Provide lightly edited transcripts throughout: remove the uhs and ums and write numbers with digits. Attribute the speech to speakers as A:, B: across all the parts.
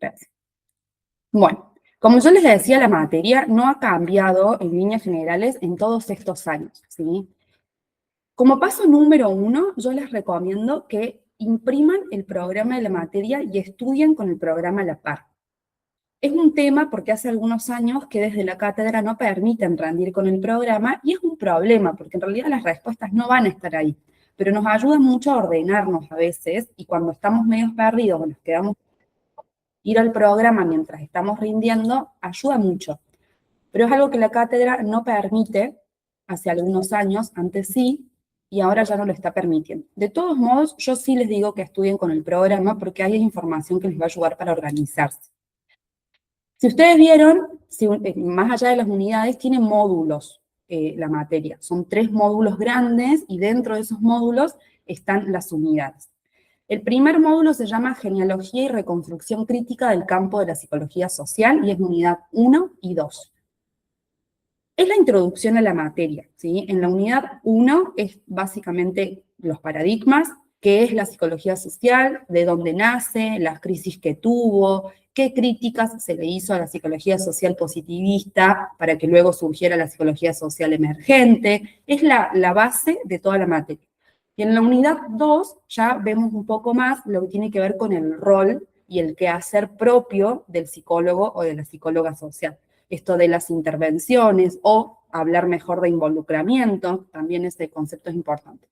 A: Gracias. Bueno, como yo les decía, la materia no ha cambiado en líneas generales en todos estos años, ¿sí? Como paso número 1, yo les recomiendo que impriman el programa de la materia y estudien con el programa a la par. Es un tema porque hace algunos años que desde la cátedra no permiten rendir con el programa y es un problema porque en realidad las respuestas no van a estar ahí, pero nos ayuda mucho a ordenarnos a veces y cuando estamos medio perdidos o nos quedamos ir al programa mientras estamos rindiendo ayuda mucho. Pero es algo que la cátedra no permite hace algunos años, antes sí, y ahora ya no lo está permitiendo. De todos modos, yo sí les digo que estudien con el programa porque hay información que les va a ayudar para organizarse. Si ustedes vieron, más allá de las unidades, tiene módulos la materia. Son 3 módulos grandes y dentro de esos módulos están las unidades. El primer módulo se llama Genealogía y Reconstrucción Crítica del Campo de la Psicología Social y es unidad 1 y 2. Es la introducción a la materia, ¿sí? En la unidad 1 es básicamente los paradigmas, qué es la psicología social, de dónde nace, las crisis que tuvo, qué críticas se le hizo a la psicología social positivista para que luego surgiera la psicología social emergente. Es la base de toda la materia. Y en la unidad 2 ya vemos un poco más lo que tiene que ver con el rol y el quehacer propio del psicólogo o de la psicóloga social. Esto de las intervenciones o hablar mejor de involucramiento, también este concepto es importante.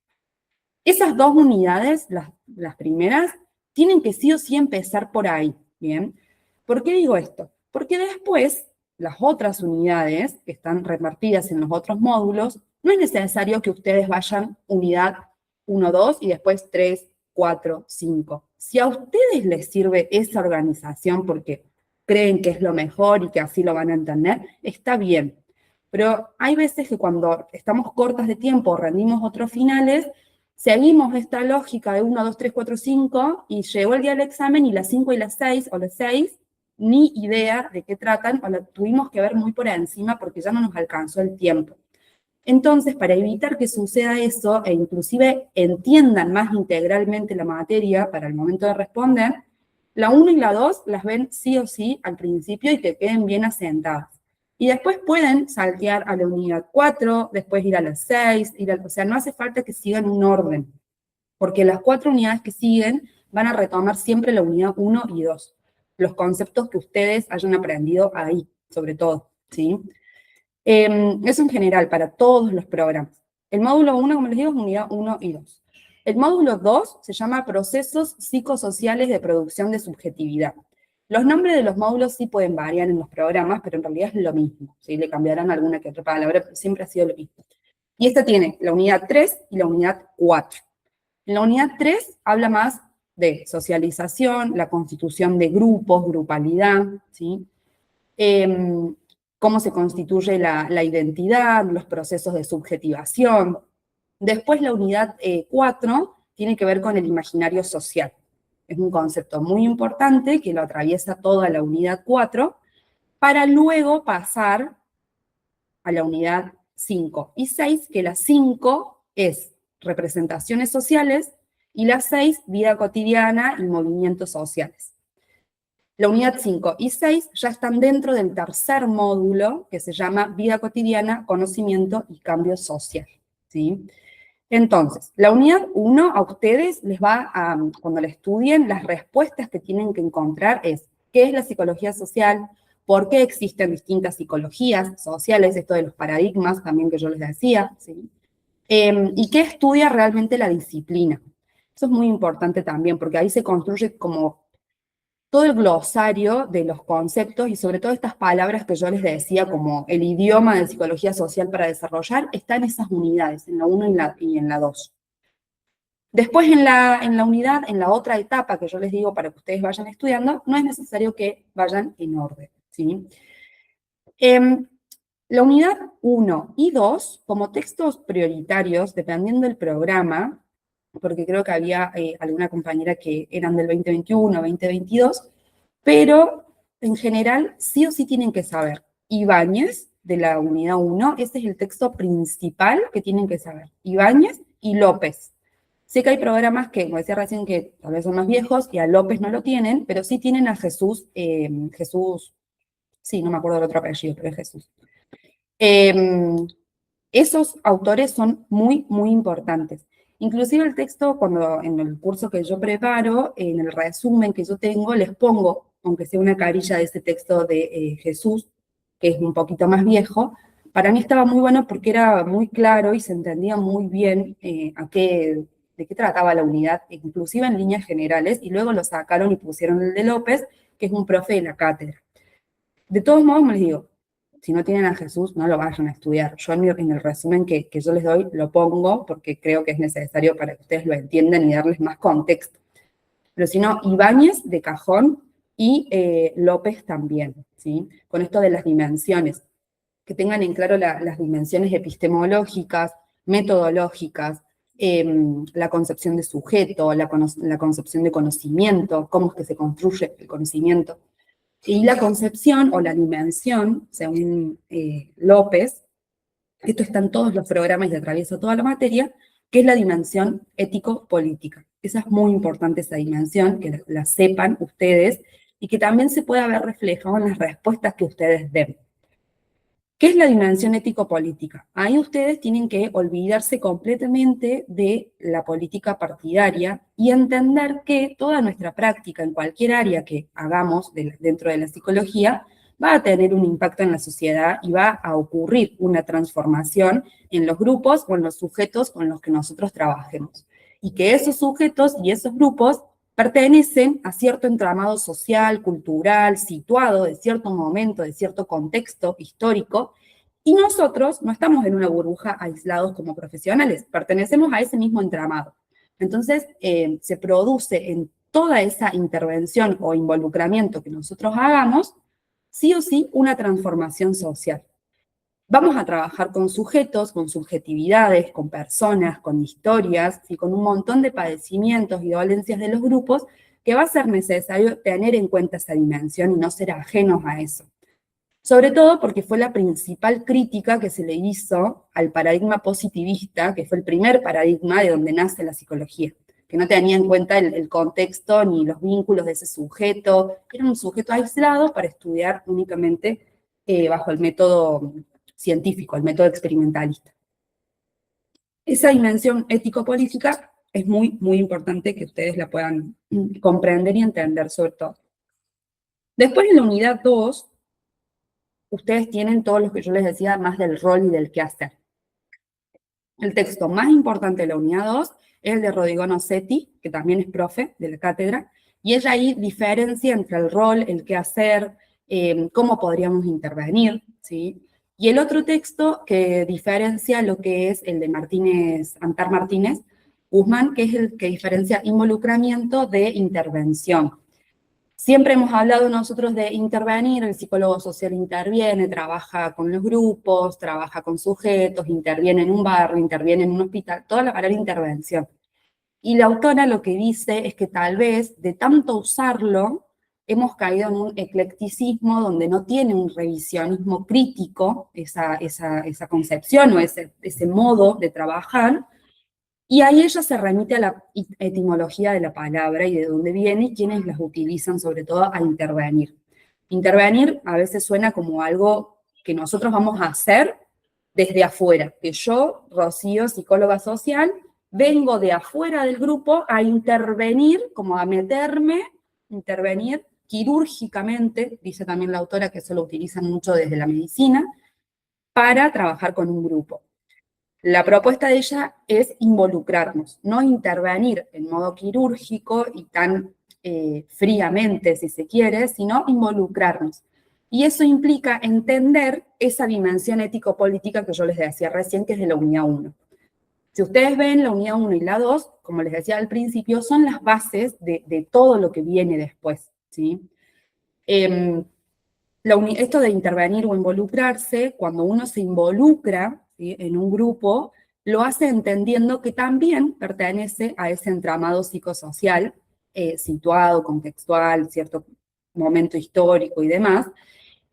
A: Esas 2 unidades, las primeras, tienen que sí o sí empezar por ahí, ¿bien? ¿Por qué digo esto? Porque después, las otras unidades que están repartidas en los otros módulos, no es necesario que ustedes vayan unidad 1, 2 y después 3, 4, 5. Si a ustedes les sirve esa organización porque creen que es lo mejor y que así lo van a entender, está bien. Pero hay veces que cuando estamos cortas de tiempo o rendimos otros finales, seguimos esta lógica de 1, 2, 3, 4, 5 y llegó el día del examen y las 5 y las 6 o las 6, ni idea de qué tratan o la tuvimos que ver muy por encima porque ya no nos alcanzó el tiempo. Entonces, para evitar que suceda eso e inclusive entiendan más integralmente la materia para el momento de responder, la 1 y la 2 las ven sí o sí al principio y que queden bien asentadas. Y después pueden saltear a la unidad 4, después ir a la 6, o sea, no hace falta que sigan un orden, porque las 4 unidades que siguen van a retomar siempre la unidad 1 y 2, los conceptos que ustedes hayan aprendido ahí, sobre todo, ¿sí? Eso en general, para todos los programas. El módulo 1, como les digo, es unidad 1 y 2. El módulo 2 se llama Procesos Psicosociales de Producción de Subjetividad. Los nombres de los módulos sí pueden variar en los programas, pero en realidad es lo mismo, ¿sí? Le cambiarán alguna que otra palabra, pero siempre ha sido lo mismo. Y esta tiene la unidad 3 y la unidad 4. En la unidad 3 habla más de socialización, la constitución de grupos, grupalidad, ¿sí? Cómo se constituye la identidad, los procesos de subjetivación. Después la unidad 4 tiene que ver con el imaginario social. Es un concepto muy importante que lo atraviesa toda la unidad 4 para luego pasar a la unidad 5 y 6, que la 5 es representaciones sociales y la 6, vida cotidiana y movimientos sociales. La unidad 5 y 6 ya están dentro del tercer módulo que se llama vida cotidiana, conocimiento y cambio social, ¿sí? Entonces, la unidad 1 a ustedes les va a, cuando la estudien, las respuestas que tienen que encontrar es, ¿qué es la psicología social? ¿Por qué existen distintas psicologías sociales? Esto de los paradigmas también que yo les decía, ¿sí? ¿Y qué estudia realmente la disciplina? Eso es muy importante también, porque ahí se construye como todo el glosario de los conceptos y sobre todo estas palabras que yo les decía como el idioma de psicología social para desarrollar, está en esas unidades, en la 1 y en la 2. Después en la unidad, en la otra etapa que yo les digo para que ustedes vayan estudiando, no es necesario que vayan en orden, ¿sí? La unidad 1 y 2, como textos prioritarios, dependiendo del programa, porque creo que había alguna compañera que eran del 2021, 2022, pero en general sí o sí tienen que saber. Ibáñez, de la unidad 1, ese es el texto principal que tienen que saber. Ibáñez y López. Sé que hay programas que, como decía recién, que tal vez son más viejos y a López no lo tienen, pero sí tienen a Jesús, sí, no me acuerdo del otro apellido, pero es Jesús. Esos autores son muy, muy importantes. Inclusive el texto, cuando en el curso que yo preparo, en el resumen que yo tengo, les pongo, aunque sea una carilla de ese texto de Jesús, que es un poquito más viejo, para mí estaba muy bueno porque era muy claro y se entendía muy bien de qué trataba la unidad, inclusive en líneas generales, y luego lo sacaron y pusieron el de López, que es un profe de la cátedra. De todos modos, me les digo, si no tienen a Jesús, no lo vayan a estudiar. Yo en el resumen que yo les doy lo pongo porque creo que es necesario para que ustedes lo entiendan y darles más contexto. Pero si no, Ibáñez de cajón y López también, ¿sí? Con esto de las dimensiones, que tengan en claro las dimensiones epistemológicas, metodológicas, la concepción de sujeto, la concepción de conocimiento, cómo es que se construye el conocimiento. Y la concepción o la dimensión, según López, esto está en todos los programas y atraviesa toda la materia, que es la dimensión ético-política. Esa es muy importante, esa dimensión, que la sepan ustedes y que también se pueda ver reflejado en las respuestas que ustedes den. ¿Qué es la dimensión ético-política? Ahí ustedes tienen que olvidarse completamente de la política partidaria y entender que toda nuestra práctica en cualquier área que hagamos dentro de la psicología va a tener un impacto en la sociedad y va a ocurrir una transformación en los grupos o en los sujetos con los que nosotros trabajemos. Y que esos sujetos y esos grupos pertenecen a cierto entramado social, cultural, situado de cierto momento, de cierto contexto histórico, y nosotros no estamos en una burbuja aislados como profesionales, pertenecemos a ese mismo entramado. Entonces, se produce en toda esa intervención o involucramiento que nosotros hagamos, sí o sí, una transformación social. Vamos a trabajar con sujetos, con subjetividades, con personas, con historias y con un montón de padecimientos y dolencias de los grupos que va a ser necesario tener en cuenta esa dimensión y no ser ajenos a eso. Sobre todo porque fue la principal crítica que se le hizo al paradigma positivista, que fue el primer paradigma de donde nace la psicología, que no tenía en cuenta el contexto ni los vínculos de ese sujeto, era un sujeto aislado para estudiar únicamente bajo el método científico, el método experimentalista. Esa dimensión ético-política es muy, muy importante que ustedes la puedan comprender y entender sobre todo. Después en la unidad 2, ustedes tienen todo lo que yo les decía, más del rol y del qué hacer. El texto más importante de la unidad 2 es el de Rodrigo Nocetti, que también es profe de la cátedra, y ella ahí diferencia entre el rol, el qué hacer, cómo podríamos intervenir, ¿sí? Y el otro texto que diferencia lo que es el de Antar Martínez Guzmán, que es el que diferencia involucramiento de intervención. Siempre hemos hablado nosotros de intervenir, el psicólogo social interviene, trabaja con los grupos, trabaja con sujetos, interviene en un barrio, interviene en un hospital, toda la palabra intervención. Y la autora lo que dice es que tal vez de tanto usarlo hemos caído en un eclecticismo donde no tiene un revisionismo crítico esa concepción o ese modo de trabajar. Y ahí ella se remite a la etimología de la palabra y de dónde viene y quienes las utilizan sobre todo a intervenir. Intervenir a veces suena como algo que nosotros vamos a hacer desde afuera, que yo, Rocío, psicóloga social, vengo de afuera del grupo a intervenir, como a meterme, intervenir quirúrgicamente, dice también la autora que eso lo utilizan mucho desde la medicina, para trabajar con un grupo. La propuesta de ella es involucrarnos, no intervenir en modo quirúrgico y tan fríamente, si se quiere, sino involucrarnos. Y eso implica entender esa dimensión ético-política que yo les decía recién, que es de la unidad 1. Si ustedes ven la unidad 1 y la 2, como les decía al principio, son las bases de todo lo que viene después, ¿sí? Esto de intervenir o involucrarse, cuando uno se involucra, ¿sí?, en un grupo, lo hace entendiendo que también pertenece a ese entramado psicosocial, situado, contextual, cierto momento histórico y demás,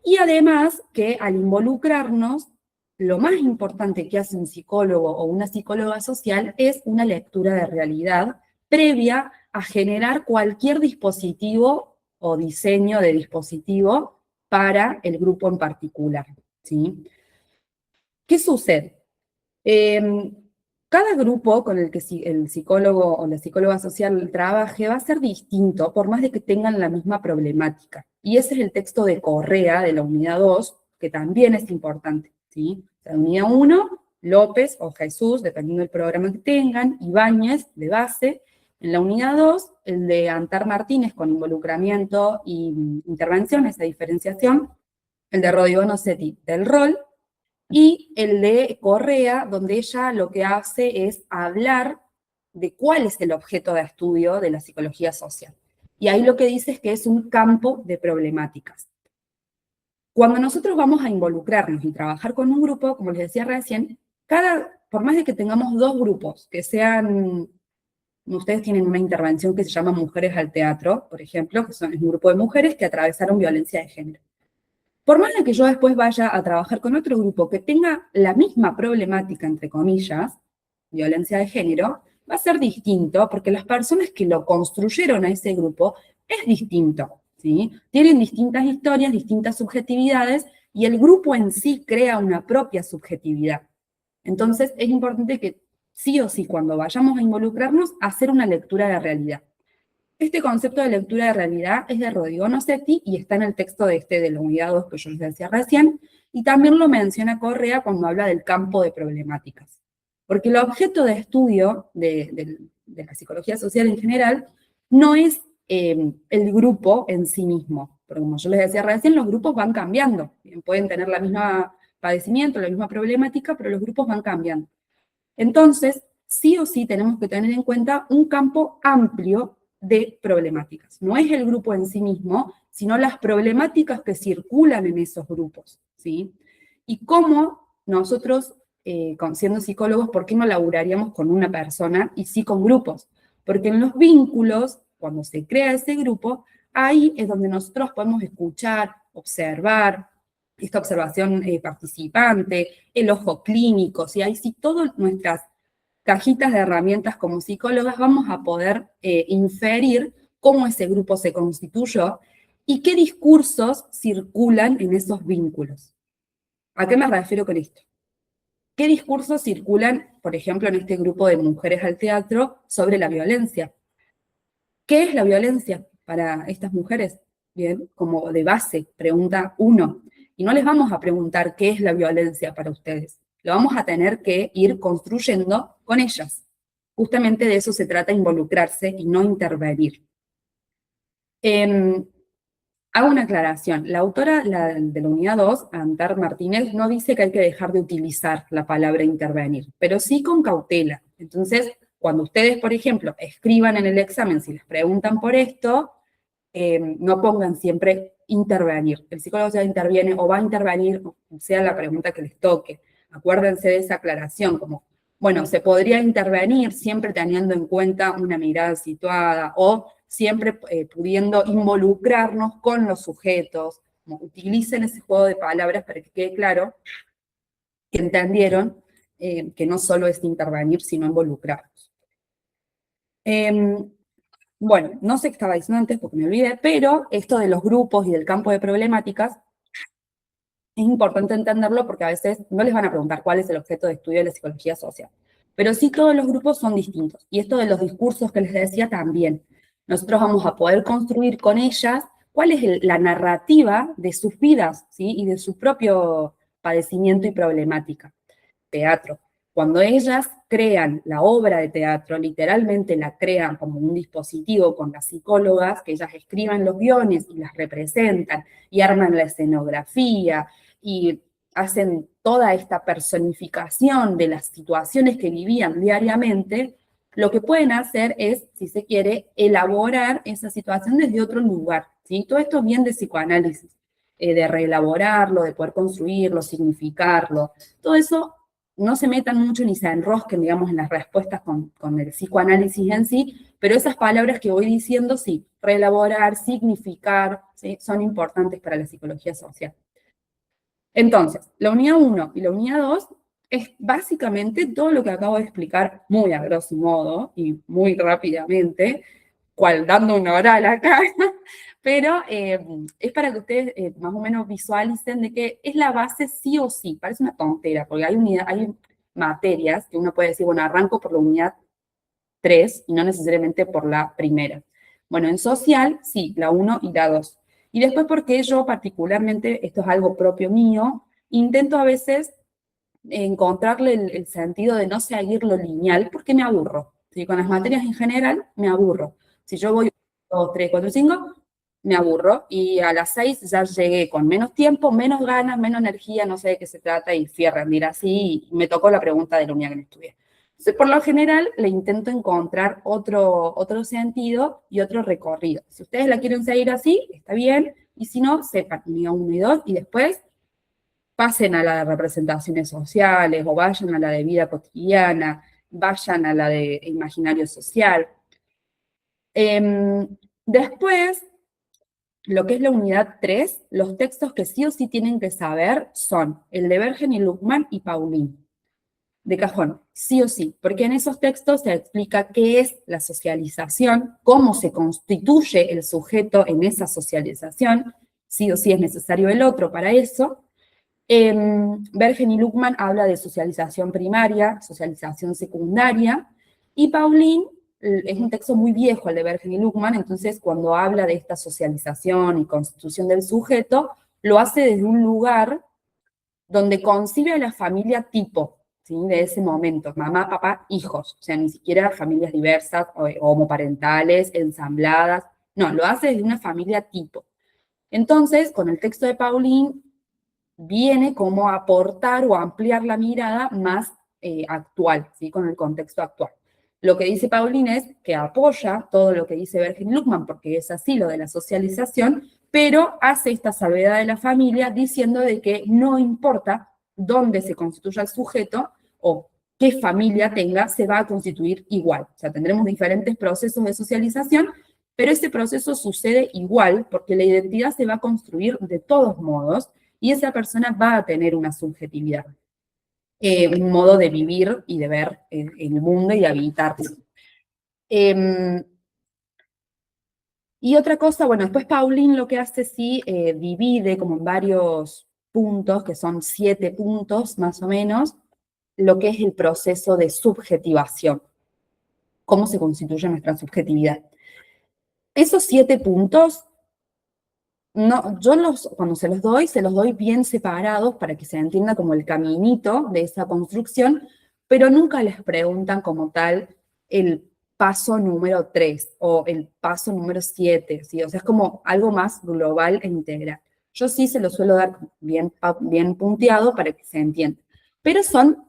A: y además que al involucrarnos lo más importante que hace un psicólogo o una psicóloga social es una lectura de realidad previa a generar cualquier dispositivo o diseño de dispositivo para el grupo en particular, ¿sí? ¿Qué sucede? Eh, Cada grupo con el que el psicólogo o la psicóloga social trabaje va a ser distinto, por más de que tengan la misma problemática. Y ese es el texto de Correa, de la unidad 2, que también es importante, ¿sí? La unidad 1, López o Jesús, dependiendo del programa que tengan, Ibáñez, de base. En la unidad 2, el de Antar Martínez, con involucramiento y intervención, esa diferenciación. El de Rodrigo Nocetti, del rol, y el de Correa, donde ella lo que hace es hablar de cuál es el objeto de estudio de la psicología social. Y ahí lo que dice es que es un campo de problemáticas. Cuando nosotros vamos a involucrarnos y trabajar con un grupo, como les decía recién, por más de que tengamos dos grupos, que sean, ustedes tienen una intervención que se llama Mujeres al Teatro, por ejemplo, que es un grupo de mujeres que atravesaron violencia de género. Por más de que yo después vaya a trabajar con otro grupo que tenga la misma problemática, entre comillas, violencia de género, va a ser distinto porque las personas que lo construyeron a ese grupo es distinto, ¿sí? Tienen distintas historias, distintas subjetividades y el grupo en sí crea una propia subjetividad. Entonces es importante que sí o sí, cuando vayamos a involucrarnos, hacer una lectura de realidad. Este concepto de lectura de realidad es de Rodrigo Nocetti y está en el texto de la unidad 2 que yo les decía recién, y también lo menciona Correa cuando habla del campo de problemáticas. Porque el objeto de estudio de la psicología social en general no es el grupo en sí mismo, porque como yo les decía recién, los grupos van cambiando, pueden tener la misma padecimiento, la misma problemática, pero los grupos van cambiando. Entonces, sí o sí tenemos que tener en cuenta un campo amplio de problemáticas. No es el grupo en sí mismo, sino las problemáticas que circulan en esos grupos, ¿sí? Y cómo nosotros, siendo psicólogos, ¿por qué no laburaríamos con una persona y sí con grupos? Porque en los vínculos, cuando se crea ese grupo, ahí es donde nosotros podemos escuchar, observar, esta observación participante, el ojo clínico, ¿sí? Ahí sí todas nuestras cajitas de herramientas como psicólogas vamos a poder inferir cómo ese grupo se constituyó y qué discursos circulan en esos vínculos. ¿A qué me refiero con esto? ¿Qué discursos circulan, por ejemplo, en este grupo de mujeres al teatro sobre la violencia? ¿Qué es la violencia para estas mujeres? Bien, como de base, pregunta 1. Y no les vamos a preguntar qué es la violencia para ustedes. Lo vamos a tener que ir construyendo con ellas. Justamente de eso se trata, involucrarse y no intervenir. Hago una aclaración. La autora de la unidad 2, Antar Martínez, no dice que hay que dejar de utilizar la palabra intervenir, pero sí con cautela. Entonces, cuando ustedes, por ejemplo, escriban en el examen, si les preguntan por esto, no pongan siempre intervenir. El psicólogo ya interviene o va a intervenir, sea la pregunta que les toque. Acuérdense de esa aclaración, como, bueno, se podría intervenir siempre teniendo en cuenta una mirada situada o siempre pudiendo involucrarnos con los sujetos. Como utilicen ese juego de palabras para que quede claro que entendieron que no solo es intervenir, sino involucrarnos. Bueno, no sé qué estaba diciendo antes porque me olvidé, pero esto de los grupos y del campo de problemáticas es importante entenderlo porque a veces no les van a preguntar cuál es el objeto de estudio de la psicología social. Pero sí todos los grupos son distintos. Y esto de los discursos que les decía también. Nosotros vamos a poder construir con ellas cuál es la narrativa de sus vidas, ¿sí? Y de su propio padecimiento y problemática. Teatro. Cuando ellas crean la obra de teatro, literalmente la crean como un dispositivo con las psicólogas, que ellas escriban los guiones y las representan y arman la escenografía y hacen toda esta personificación de las situaciones que vivían diariamente, lo que pueden hacer es, si se quiere, elaborar esa situación desde otro lugar, ¿sí? Todo esto bien de psicoanálisis, de reelaborarlo, de poder construirlo, significarlo, todo eso no se metan mucho ni se enrosquen, digamos, en las respuestas con el psicoanálisis en sí, pero esas palabras que voy diciendo, sí, reelaborar, significar, ¿sí? Son importantes para la psicología social. Entonces, la unidad 1 y la unidad 2 es básicamente todo lo que acabo de explicar muy a grosso modo y muy rápidamente, cual dando una oral acá, pero es para que ustedes más o menos visualicen de que es la base sí o sí. Parece una tontera, porque hay materias que uno puede decir, bueno, arranco por la unidad 3 y no necesariamente por la primera. Bueno, en social, sí, la 1 y la 2. Y después porque yo particularmente, esto es algo propio mío, intento a veces encontrarle el sentido de no seguir lo lineal porque me aburro. ¿Sí? Con las materias en general me aburro. Si yo voy 2, 3, 4, 5, me aburro y a las 6 ya llegué con menos tiempo, menos ganas, menos energía, no sé de qué se trata y fui a rendir así y me tocó la pregunta de la unidad que no estudié. Entonces, por lo general, le intento encontrar otro sentido y otro recorrido. Si ustedes la quieren seguir así, está bien, y si no, sepan unidad 1 y 2 y después pasen a la de representaciones sociales o vayan a la de vida cotidiana, vayan a la de imaginario social. Después, lo que es la unidad 3, los textos que sí o sí tienen que saber son el de Bergen y Luckmann y Paulin, de cajón, sí o sí, porque en esos textos se explica qué es la socialización, cómo se constituye el sujeto en esa socialización, sí o sí es necesario el otro para eso. Bergen y Luckmann habla de socialización primaria, socialización secundaria, y Pauline es un texto muy viejo el de Bergen y Luckmann, entonces cuando habla de esta socialización y constitución del sujeto, lo hace desde un lugar donde concibe a la familia tipo, ¿sí? De ese momento, mamá, papá, hijos, o sea, ni siquiera familias diversas, o homoparentales, ensambladas, no, lo hace desde una familia tipo. Entonces, con el texto de Pauline, viene como a aportar o a ampliar la mirada más actual, ¿sí? Con el contexto actual. Lo que dice Pauline es que apoya todo lo que dice Bergen Luckmann, porque es así lo de la socialización, pero hace esta salvedad de la familia diciendo de que no importa dónde se constituya el sujeto o qué familia tenga, se va a constituir igual. O sea, tendremos diferentes procesos de socialización, pero ese proceso sucede igual porque la identidad se va a construir de todos modos y esa persona va a tener una subjetividad, un modo de vivir y de ver el mundo y de habitarse. Y otra cosa, bueno, después Pauline lo que hace sí divide como en varios puntos, que son 7 puntos más o menos, lo que es el proceso de subjetivación, cómo se constituye nuestra subjetividad. Esos 7 puntos no, yo cuando se los doy bien separados para que se entienda como el caminito de esa construcción, pero nunca les preguntan como tal el paso número 3 o el paso número 7, ¿sí? O sea, es como algo más global e integral. Yo sí se lo suelo dar bien punteado para que se entienda. Pero son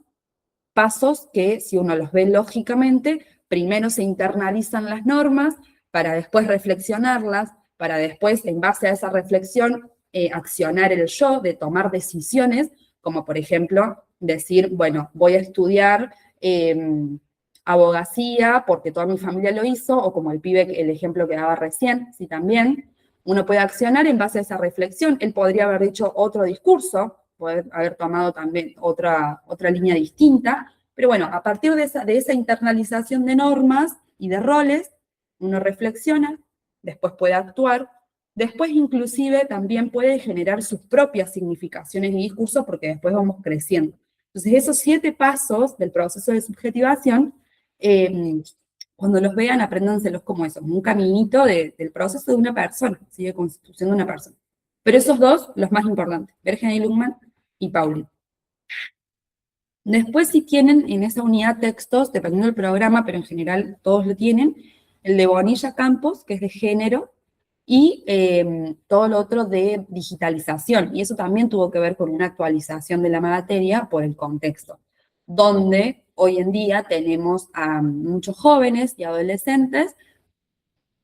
A: pasos que, si uno los ve lógicamente, primero se internalizan las normas para después reflexionarlas, para después, en base a esa reflexión, accionar el yo, de tomar decisiones, como por ejemplo decir, bueno, voy a estudiar abogacía porque toda mi familia lo hizo, o como el pibe, el ejemplo que daba recién, sí también, uno puede accionar en base a esa reflexión. Él podría haber dicho otro discurso, poder haber tomado también otra línea distinta, pero bueno, a partir de esa internalización de normas y de roles, uno reflexiona, después puede actuar, después inclusive también puede generar sus propias significaciones y discursos porque después vamos creciendo. Entonces esos 7 pasos del proceso de subjetivación, cuando los vean, apréndanselos como eso, como un caminito del proceso de una persona, ¿sí? De constitución de una persona. Pero esos dos, los más importantes, Bergen y Luckmann y Pauling. Después si tienen en esa unidad textos, dependiendo del programa, pero en general todos lo tienen, el de Bonilla Campos, que es de género, y todo lo otro de digitalización. Y eso también tuvo que ver con una actualización de la materia por el contexto, donde hoy en día tenemos a muchos jóvenes y adolescentes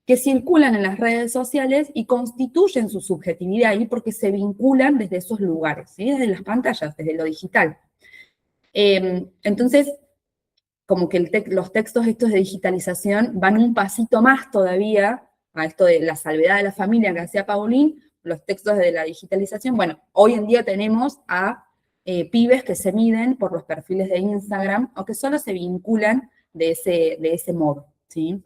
A: que circulan en las redes sociales y constituyen su subjetividad ahí porque se vinculan desde esos lugares, ¿sí? Desde las pantallas, desde lo digital. Entonces, como que los textos estos de digitalización van un pasito más todavía a esto de la salvedad de la familia que hacía Paulín, los textos de la digitalización, bueno, hoy en día tenemos a pibes que se miden por los perfiles de Instagram o que solo se vinculan de ese modo, ¿sí?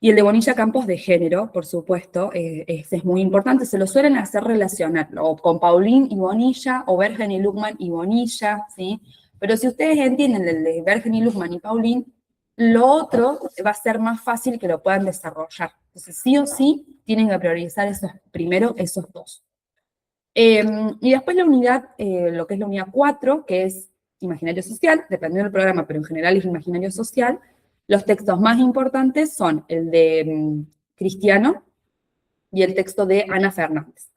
A: Y el de Bonilla Campos de género, por supuesto, ese es muy importante. Se lo suelen hacer relacionar o con Paulín y Bonilla, o Bergen y Luckman y Bonilla, ¿sí? Pero si ustedes entienden el de Bergen y Luckman y Paulín, lo otro va a ser más fácil que lo puedan desarrollar. Entonces, sí o sí, tienen que priorizar primero esos dos. Y después la unidad, lo que es la unidad 4, que es imaginario social, dependiendo del programa, pero en general es imaginario social. Los textos más importantes son el de Cristiano y el texto de Ana Fernández.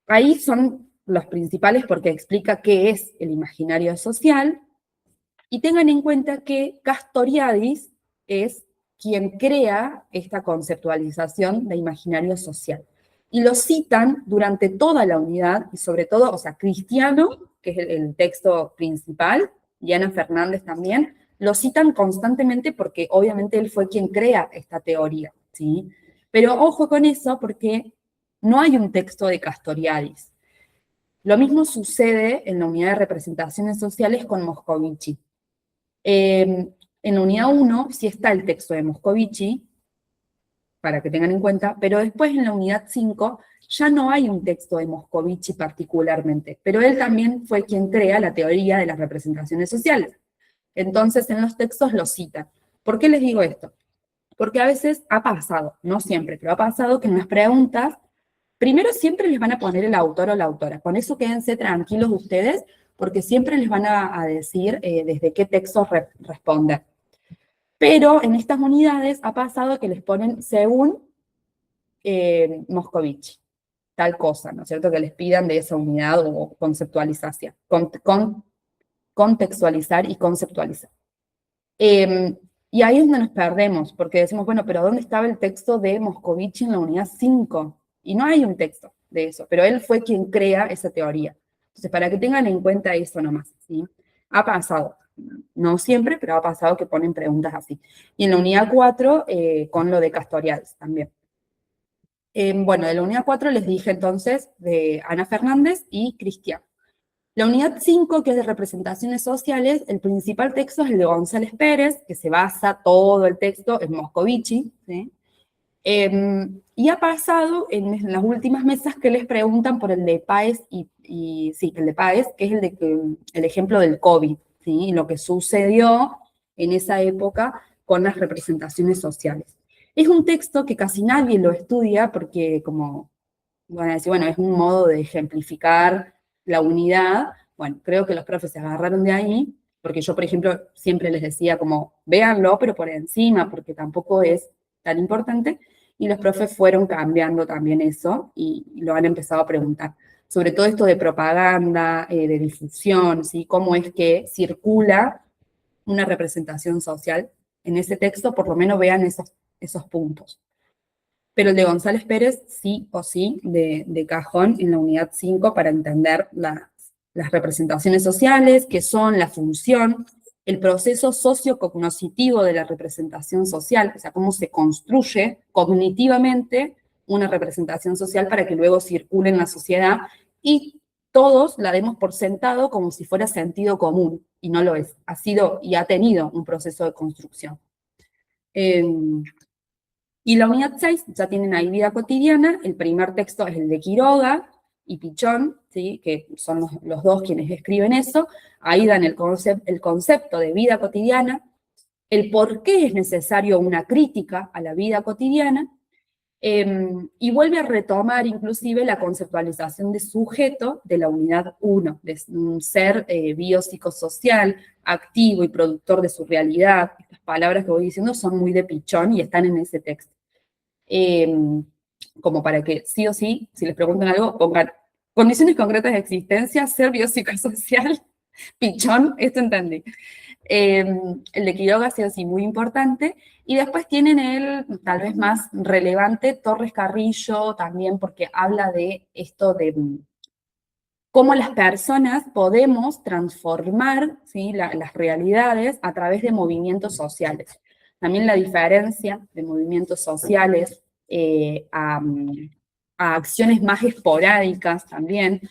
A: Ahí son los principales porque explica qué es el imaginario social, y tengan en cuenta que Castoriadis es quien crea esta conceptualización de imaginario social. Y lo citan durante toda la unidad, y sobre todo, o sea, Cristiano, que es el texto principal, y Ana Fernández también, lo citan constantemente porque obviamente él fue quien crea esta teoría, ¿sí? Pero ojo con eso porque no hay un texto de Castoriadis. Lo mismo sucede en la unidad de representaciones sociales con Moscovici. En la unidad 1 sí está el texto de Moscovici, para que tengan en cuenta, pero después en la unidad 5 ya no hay un texto de Moscovici particularmente, pero él también fue quien crea la teoría de las representaciones sociales. Entonces en los textos lo citan. ¿Por qué les digo esto? Porque a veces ha pasado, no siempre, pero ha pasado que en las preguntas, primero siempre les van a poner el autor o la autora. Con eso quédense tranquilos ustedes, porque siempre les van a decir desde qué texto responder. Pero en estas unidades ha pasado que les ponen según Moscovici, tal cosa, ¿no es cierto? Que les pidan de esa unidad o conceptualización, contextualizar y conceptualizar. Y ahí es donde nos perdemos, porque decimos, bueno, pero ¿dónde estaba el texto de Moscovici en la unidad 5? Y no hay un texto de eso, pero él fue quien crea esa teoría. Entonces, para que tengan en cuenta eso nomás, ¿sí? Ha pasado, no siempre, pero ha pasado que ponen preguntas así. Y en la unidad 4, con lo de Castoriadis también. Bueno, de la unidad 4 les dije entonces de Ana Fernández y Cristian. La unidad 5, que es de representaciones sociales, el principal texto es el de González Pérez, que se basa todo el texto en Moscovici, ¿sí? Y ha pasado en las últimas mesas que les preguntan por el de Páez sí, el de Páez, que es el ejemplo del COVID, ¿sí? Y lo que sucedió en esa época con las representaciones sociales. Es un texto que casi nadie lo estudia porque como van a decir, bueno, es un modo de ejemplificar la unidad. Bueno, creo que los profes se agarraron de ahí, porque yo, por ejemplo, siempre les decía como, véanlo, pero por encima, porque tampoco es tan importante, y los profes fueron cambiando también eso, y lo han empezado a preguntar. Sobre todo esto de propaganda, de difusión, ¿sí? Cómo es que circula una representación social en ese texto, por lo menos vean esos puntos. Pero el de González Pérez, sí o sí, de cajón en la unidad 5 para entender las representaciones sociales, qué son, la función, el proceso sociocognoscitivo de la representación social, o sea, cómo se construye cognitivamente una representación social para que luego circule en la sociedad y todos la demos por sentado como si fuera sentido común, y no lo es. Ha sido y ha tenido un proceso de construcción. Y la unidad 6 ya tienen ahí vida cotidiana. El primer texto es el de Quiroga y Pichón, ¿sí? Que son los dos quienes escriben eso. Ahí dan el concepto de vida cotidiana, el por qué es necesario una crítica a la vida cotidiana, y vuelve a retomar inclusive la conceptualización de sujeto de la unidad 1, de un ser biopsicosocial, activo y productor de su realidad. Estas palabras que voy diciendo son muy de Pichón y están en ese texto. Como para que sí o sí, si les preguntan algo, pongan condiciones concretas de existencia, ser biopsicosocial, Pichón, esto entendí. El de Quiroga ha sido así muy importante, y después tienen el tal vez más relevante, Torres Carrillo, también porque habla de esto de cómo las personas podemos transformar, ¿sí? Las realidades a través de movimientos sociales. También la diferencia de movimientos sociales a acciones más esporádicas también,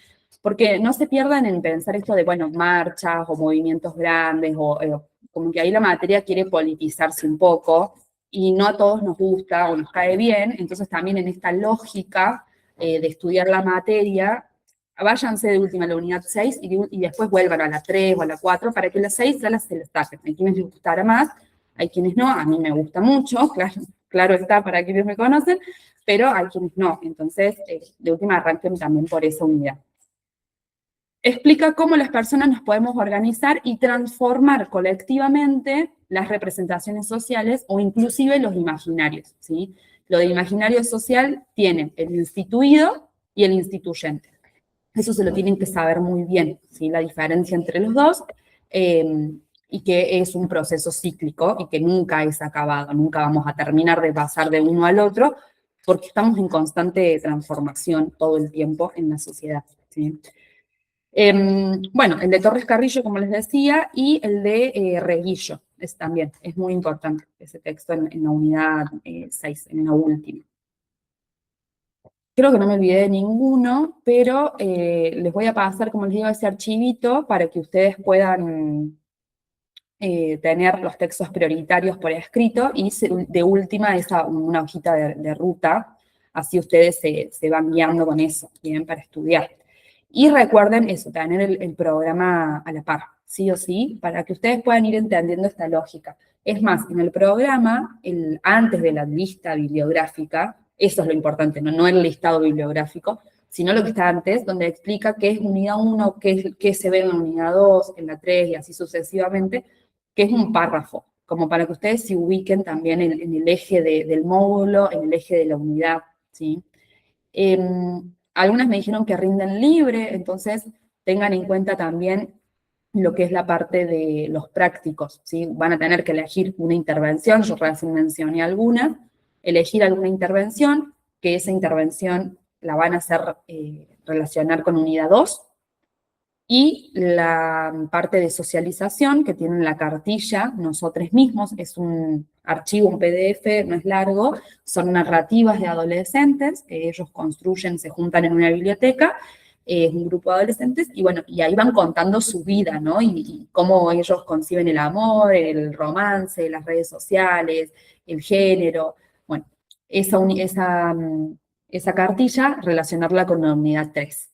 A: porque no se pierdan en pensar esto de, bueno, marchas o movimientos grandes, o como que ahí la materia quiere politizarse un poco, y no a todos nos gusta o nos cae bien, entonces también en esta lógica de estudiar la materia, váyanse de última a la unidad 6 y después vuelvan a la 3 o a la 4 para que la 6 ya se les saquen. Hay quienes les gustará más, hay quienes no, a mí me gusta mucho, claro está para quienes me conocen, pero hay quienes no. Entonces, de última arranquen también por esa unidad. Explica cómo las personas nos podemos organizar y transformar colectivamente las representaciones sociales o inclusive los imaginarios, ¿sí? Lo de imaginario social tiene el instituido y el instituyente. Eso se lo tienen que saber muy bien, ¿sí? La diferencia entre los dos, y que es un proceso cíclico y que nunca es acabado, nunca vamos a terminar de pasar de uno al otro, porque estamos en constante transformación todo el tiempo en la sociedad, ¿sí? Bueno, el de Torres Carrillo, como les decía, y el de Reguillo, también es muy importante ese texto en la unidad 6, en la última. Creo que no me olvidé de ninguno, pero les voy a pasar, como les digo, ese archivito para que ustedes puedan tener los textos prioritarios por escrito y de última una hojita de ruta, así ustedes se van guiando con eso, bien, para estudiar. Y recuerden eso, tener el programa a la par, sí o sí, para que ustedes puedan ir entendiendo esta lógica. Es más, en el programa, antes de la lista bibliográfica, eso es lo importante, no el listado bibliográfico, sino lo que está antes, donde explica qué es unidad 1, qué se ve en la unidad 2, en la 3 y así sucesivamente, que es un párrafo, como para que ustedes se ubiquen también en el eje del módulo, en el eje de la unidad, ¿sí? Algunas me dijeron que rinden libre, entonces tengan en cuenta también lo que es la parte de los prácticos, ¿sí? Van a tener que elegir una intervención, yo recién mencioné alguna, elegir alguna intervención, que esa intervención la van a hacer relacionar con unidad 2, y la parte de socialización que tienen la cartilla, nosotros mismos, es un archivo, un PDF, no es largo, son narrativas de adolescentes que ellos construyen, se juntan en una biblioteca, es un grupo de adolescentes, y bueno, y ahí van contando su vida, ¿no? Y cómo ellos conciben el amor, el romance, las redes sociales, el género, bueno, esa cartilla, relacionarla con la unidad 3.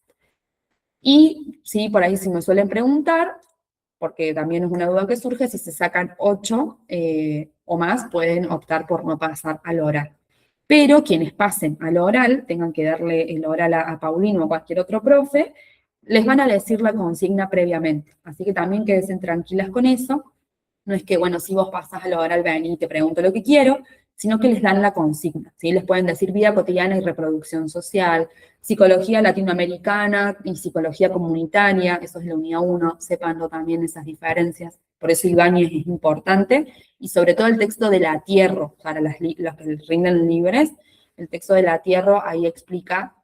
A: Y sí, por ahí si me suelen preguntar, porque también es una duda que surge, si se sacan 8 o más, pueden optar por no pasar al oral. Pero quienes pasen al oral, tengan que darle el oral a Paulino o a cualquier otro profe, les van a decir la consigna previamente. Así que también quédense tranquilas con eso. No es que, bueno, si vos pasás al oral, ven y te pregunto lo que quiero, sino que les dan la consigna, ¿sí? Les pueden decir vida cotidiana y reproducción social, psicología latinoamericana y psicología comunitaria, eso es la unidad 1, sepando también esas diferencias. Por eso Ibáñez es importante, y sobre todo el texto de la Tierra, para los que rinden libres, el texto de la Tierra ahí explica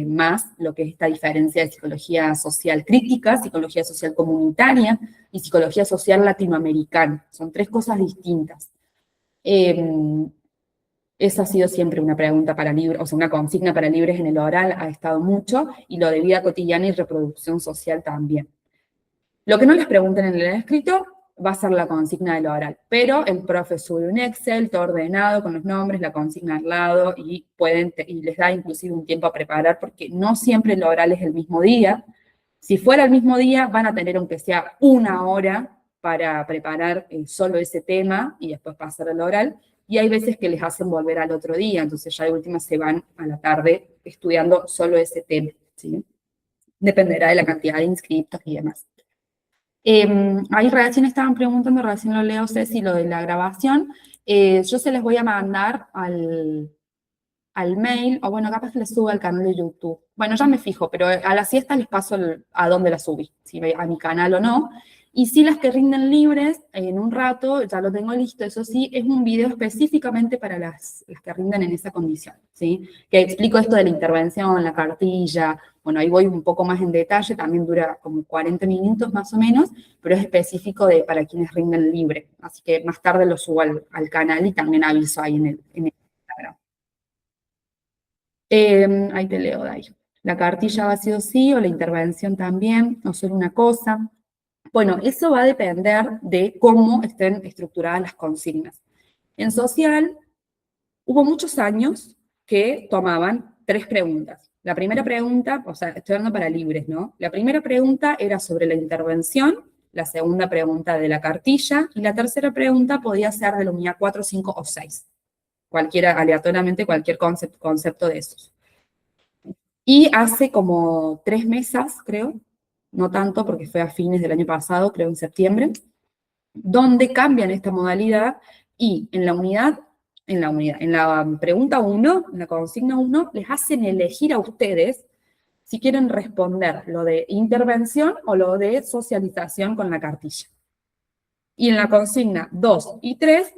A: más lo que es esta diferencia de psicología social crítica, psicología social comunitaria y psicología social latinoamericana. Son 3 cosas distintas. Esa ha sido siempre una pregunta para libros, o sea, una consigna para libres en el oral ha estado mucho, y lo de vida cotidiana y reproducción social también. Lo que no les pregunten en el escrito va a ser la consigna del oral, pero el profe sube un Excel, todo ordenado, con los nombres, la consigna al lado, y les da inclusive un tiempo a preparar, porque no siempre el oral es el mismo día. Si fuera el mismo día, van a tener aunque sea 1 hora para preparar solo ese tema y después pasar al oral, y hay veces que les hacen volver al otro día, entonces ya de última se van a la tarde estudiando solo ese tema, ¿sí? Dependerá de la cantidad de inscriptos y demás. Ahí recién estaban preguntando, recién lo leo, Ceci, lo de la grabación. Yo se les voy a mandar al mail, o bueno, capaz que les subo al canal de YouTube. Bueno, ya me fijo, pero a la siesta les paso a dónde la subí, si a mi canal o no. Y si las que rinden libres, en un rato, ya lo tengo listo, eso sí, es un video específicamente para las que rinden en esa condición, ¿sí? Que explico esto de la intervención, la cartilla, bueno, ahí voy un poco más en detalle, también dura como 40 minutos más o menos, pero es específico para quienes rinden libre. Así que más tarde lo subo al canal y también aviso ahí en el Instagram. Ahí te leo, Dai. La cartilla va sí o sí, o la intervención también, o solo una cosa. Bueno, eso va a depender de cómo estén estructuradas las consignas. En social, hubo muchos años que tomaban 3 preguntas. La primera pregunta, o sea, estoy hablando para libres, ¿no? La primera pregunta era sobre la intervención, la segunda pregunta de la cartilla, y la tercera pregunta podía ser de la unidad 4, 5 o 6. Cualquiera, aleatoriamente, cualquier concepto de esos. Y hace como 3 mesas, creo, no tanto porque fue a fines del año pasado, creo en septiembre, donde cambian esta modalidad y en la pregunta 1, en la consigna 1, les hacen elegir a ustedes si quieren responder lo de intervención o lo de socialización con la cartilla. Y en la consigna 2 y 3,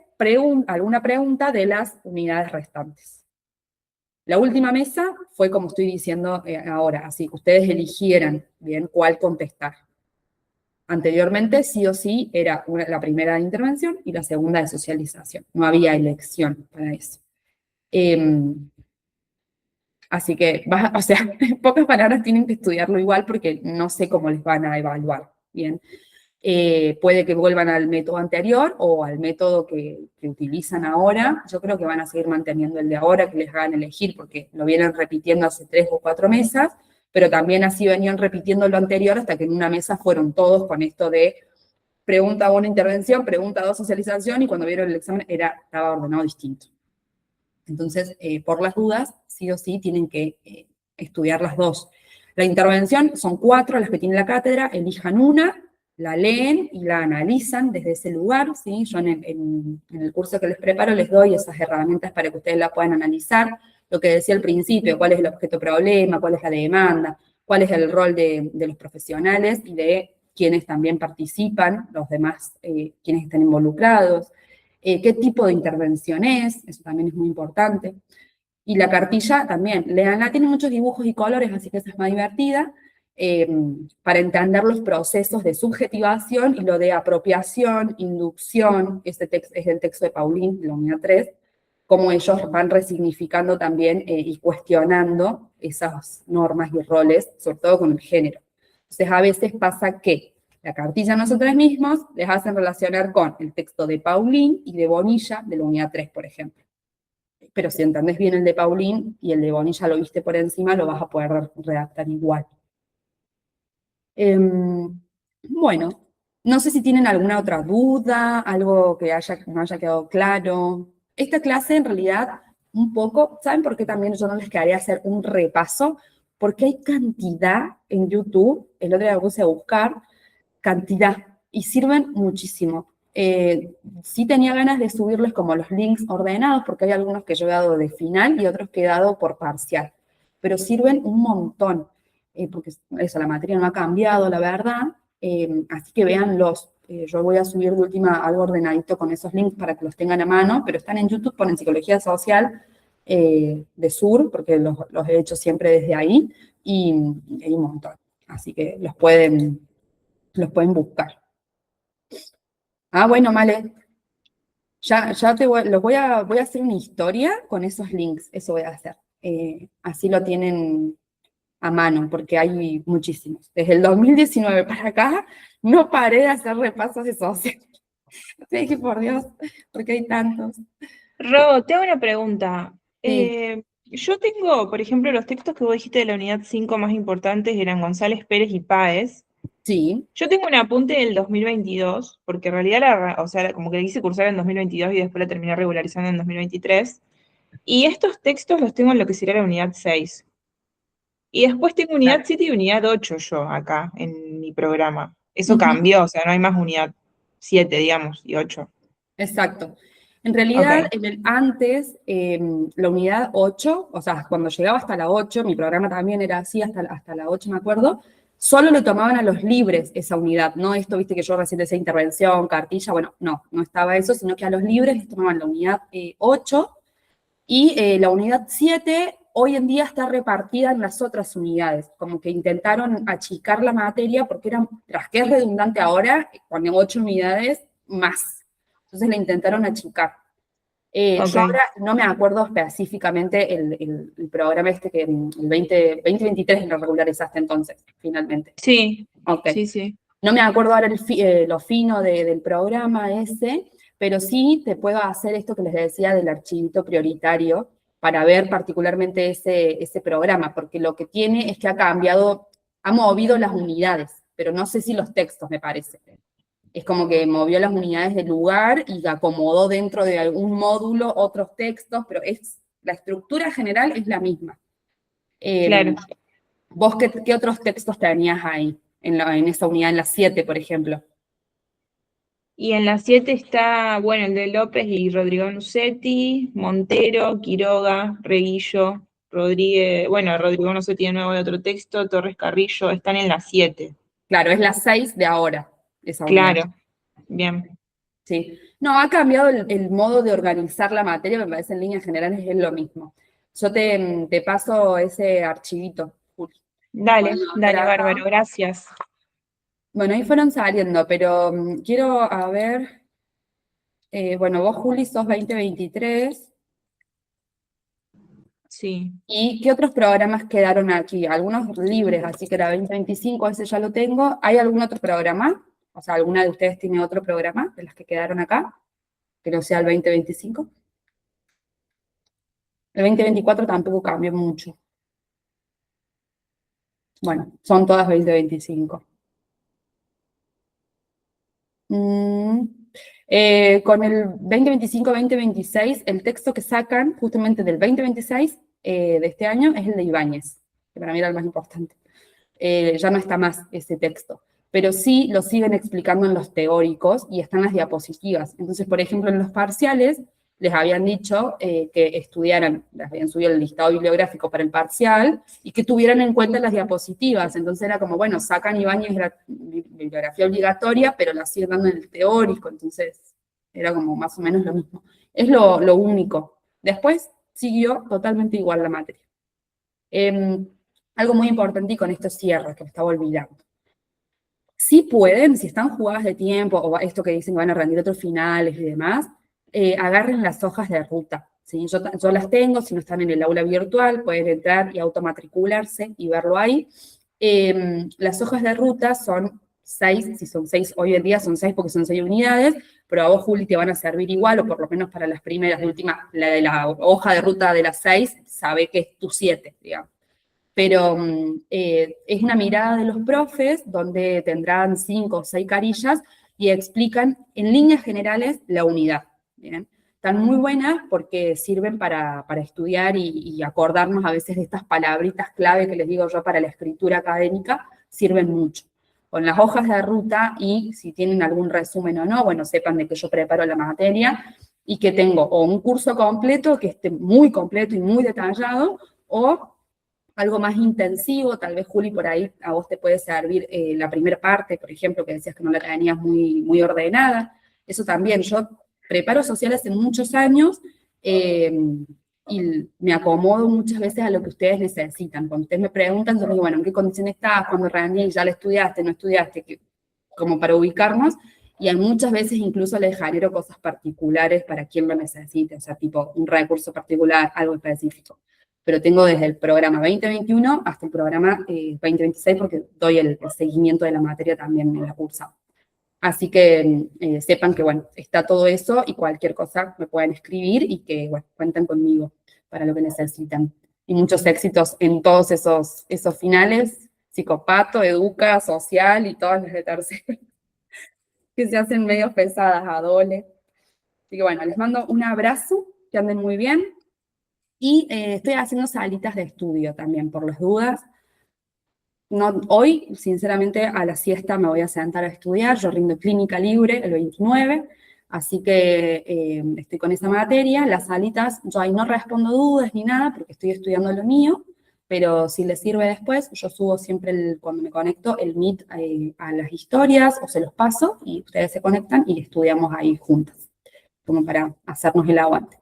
A: alguna pregunta de las unidades restantes. La última mesa fue como estoy diciendo ahora, así que ustedes eligieran bien cuál contestar. Anteriormente, sí o sí, era la primera de intervención y la segunda de socialización. No había elección para eso. Así que, o sea, en pocas palabras tienen que estudiarlo igual porque no sé cómo les van a evaluar. Bien. Puede que vuelvan al método anterior o al método que utilizan ahora. Yo creo que van a seguir manteniendo el de ahora, que les hagan elegir, porque lo vienen repitiendo hace 3 o 4 mesas, pero también así venían repitiendo lo anterior hasta que en una mesa fueron todos con esto de pregunta 1 intervención, pregunta 2 socialización, y cuando vieron el examen estaba ordenado distinto. Entonces, por las dudas, sí o sí tienen que estudiar las dos. La intervención son 4 las que tiene la cátedra, elijan una, la leen y la analizan desde ese lugar, ¿sí? Yo en el curso que les preparo les doy esas herramientas para que ustedes la puedan analizar. Lo que decía al principio, cuál es el objeto problema, cuál es la demanda, cuál es el rol de los profesionales y de quienes también participan, los demás, quienes están involucrados, qué tipo de intervención es, eso también es muy importante. Y la cartilla también, leanla, tiene muchos dibujos y colores, así que esa es más divertida, para entender los procesos de subjetivación y lo de apropiación, inducción, este es el texto de Paulín, la unidad 3, cómo ellos van resignificando también y cuestionando esas normas y roles, sobre todo con el género. Entonces, a veces pasa que la cartilla nosotros mismos les hacen relacionar con el texto de Paulín y de Bonilla, de la unidad 3, por ejemplo. Pero si entendés bien el de Paulín y el de Bonilla lo viste por encima, lo vas a poder redactar igual. Bueno, no sé si tienen alguna otra duda, algo que no haya quedado claro. Esta clase en realidad, un poco, ¿saben por qué también yo no les quedaría hacer un repaso? Porque hay cantidad en YouTube, el otro día me puse a buscar, cantidad, y sirven muchísimo. Sí tenía ganas de subirles como los links ordenados, porque hay algunos que yo he dado de final y otros que he dado por parcial, pero sirven un montón, porque eso, la materia no ha cambiado, la verdad, así que véanlos. Yo voy a subir de última algo ordenadito con esos links para que los tengan a mano, pero están en YouTube, ponen Psicología Social de Sur, porque los he hecho siempre desde ahí, y hay un montón. Así que los pueden buscar. Ah, bueno, Male, ya voy a hacer una historia con esos links, eso voy a hacer. Así lo tienen a mano, porque hay muchísimos. Desde el 2019 para acá, no paré de hacer repasos de social. Te dije, por Dios, porque hay tantos.
B: Ro, te hago una pregunta.
A: Sí,
B: Yo tengo, por ejemplo, los textos que vos dijiste de la unidad 5 más importantes eran González Pérez y Páez.
A: sí,
B: Yo tengo un apunte del 2022, porque en realidad, o sea, como que hice cursar en 2022 y después la terminé regularizando en 2023. Y estos textos los tengo en lo que sería la unidad 6. Y después tengo unidad
A: claro.
B: 7 y unidad 8 yo acá en mi programa. Eso
A: Ujú.
B: cambió, o sea, no hay más unidad 7, digamos, y 8.
A: Exacto. En realidad,
B: Ok.
A: antes, la unidad 8, o sea, cuando llegaba hasta la 8, mi programa también era así, hasta la 8 me acuerdo, solo le tomaban a los libres esa unidad, no esto, viste que yo recién decía intervención, cartilla, bueno, no estaba eso, sino que a los libres les tomaban la unidad 8 y la unidad 7 hoy en día está repartida en las otras unidades, como que intentaron achicar la materia porque tras que es redundante ahora, con 8 unidades más. Entonces la intentaron achicar. Yo
B: Ok.
A: ahora no me acuerdo específicamente el programa este que el 2023 lo regularizaste entonces, finalmente.
B: Sí,
A: Ok.
B: sí, sí.
A: No me acuerdo ahora lo fino del programa ese, pero sí te puedo hacer esto que les decía del archivito prioritario para ver particularmente ese programa, porque lo que tiene es que ha cambiado, ha movido las unidades, pero no sé si los textos, me parece. Es como que movió las unidades del lugar y acomodó dentro de algún módulo otros textos, pero la estructura general es la misma.
B: Claro.
A: ¿Vos qué otros textos tenías ahí, en esa unidad, en la 7, por ejemplo?
B: Y en la 7 está, bueno, el de López y Rodrigo Nucetti, Montero, Quiroga, Reguillo, Rodríguez, bueno, Rodrigo Nucetti de nuevo de otro texto, Torres Carrillo, están en la 7.
A: Claro, es la 6 de ahora, esa unidad.
B: Claro, bien.
A: Sí. No, ha cambiado el modo de organizar la materia, me parece en líneas generales es lo mismo. Yo te paso ese archivito, Juli.
B: Dale,
A: Bueno, por
B: dale, bárbaro,
A: acá.
B: gracias.
A: Bueno, ahí fueron saliendo, pero quiero, a ver, bueno, vos, Juli, sos 2023.
B: Sí.
A: ¿Y qué otros programas quedaron aquí? Algunos libres, así que era 2025, ese ya lo tengo. ¿Hay algún otro programa? O sea, ¿alguna de ustedes tiene otro programa de las que quedaron acá? Que no sea el 2025. El 2024 tampoco cambió mucho. Bueno, son todas 2025. Mm, con el 2025-2026, el texto que sacan justamente del 2026 de este año es el de Ibáñez, que para mí era el más importante. Ya no está más ese texto, pero sí lo siguen explicando en los teóricos y están las diapositivas. Entonces, por ejemplo, en los parciales les habían dicho que estudiaran, les habían subido el listado bibliográfico para el parcial y que tuvieran en cuenta las diapositivas. Entonces era como, bueno, sacan Ibáñez la bibliografía obligatoria, pero la siguen dando en el teórico, entonces era como más o menos lo mismo. Es lo único. Después siguió totalmente igual la materia. Algo muy importante y con esto cierro, que me estaba olvidando. Si pueden, si están jugadas de tiempo, o esto que dicen que van a rendir otros finales y demás, agarren las hojas de ruta. ¿Sí? Yo las tengo, si no están en el aula virtual, pueden entrar y automatricularse y verlo ahí. Las hojas de ruta son 6, si son 6 hoy en día son 6 porque son 6 unidades, pero a vos, Juli, te van a servir igual, o por lo menos para las primeras, de última, la de la hoja de ruta de las 6, sabe que es tu 7, digamos, pero es una mirada de los profes donde tendrán 5 o 6 carillas y explican en líneas generales la unidad. ¿Bien? Están muy buenas porque sirven para estudiar y acordarnos a veces de estas palabritas clave que les digo yo para la escritura académica, sirven mucho. Con las hojas de ruta y si tienen algún resumen o no, bueno, sepan de que yo preparo la materia y que tengo o un curso completo que esté muy completo y muy detallado, o algo más intensivo, tal vez Juli por ahí a vos te puede servir la primera parte, por ejemplo, que decías que no la tenías muy ordenada. Eso también, yo preparo social hace muchos años eh, y me acomodo muchas veces a lo que ustedes necesitan. Cuando ustedes me preguntan, yo les digo, bueno, ¿en qué condición estás? ¿Cuándo rendís? ¿Ya la estudiaste? ¿No estudiaste? Como para ubicarnos. Y hay muchas veces incluso les genero cosas particulares para quien lo necesite, o sea, tipo un recurso particular, algo específico, pero tengo desde el programa 2021 hasta el programa 2026 porque doy el seguimiento de la materia también en la cursa. Así que sepan que, bueno, está todo eso y cualquier cosa me pueden escribir y que, bueno, cuenten conmigo para lo que necesitan. Y muchos éxitos en todos esos finales, psicopato, educa, social y todas las de tercero, que se hacen medio pesadas, adole. Así que, bueno, les mando un abrazo, que anden muy bien. Y estoy haciendo salitas de estudio también, por las dudas. No, hoy, sinceramente, a la siesta me voy a sentar a estudiar. Yo rindo clínica libre el 29, así que estoy con esa materia. Las salitas, yo ahí no respondo dudas ni nada porque estoy estudiando lo mío, pero si les sirve después, yo subo siempre, cuando me conecto, el Meet a las historias o se los paso y ustedes se conectan y estudiamos ahí juntas, como para hacernos el aguante.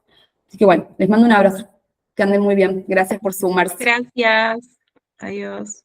A: Así que bueno, les mando un abrazo. Que anden muy bien. Gracias por sumarse.
B: Gracias. Adiós.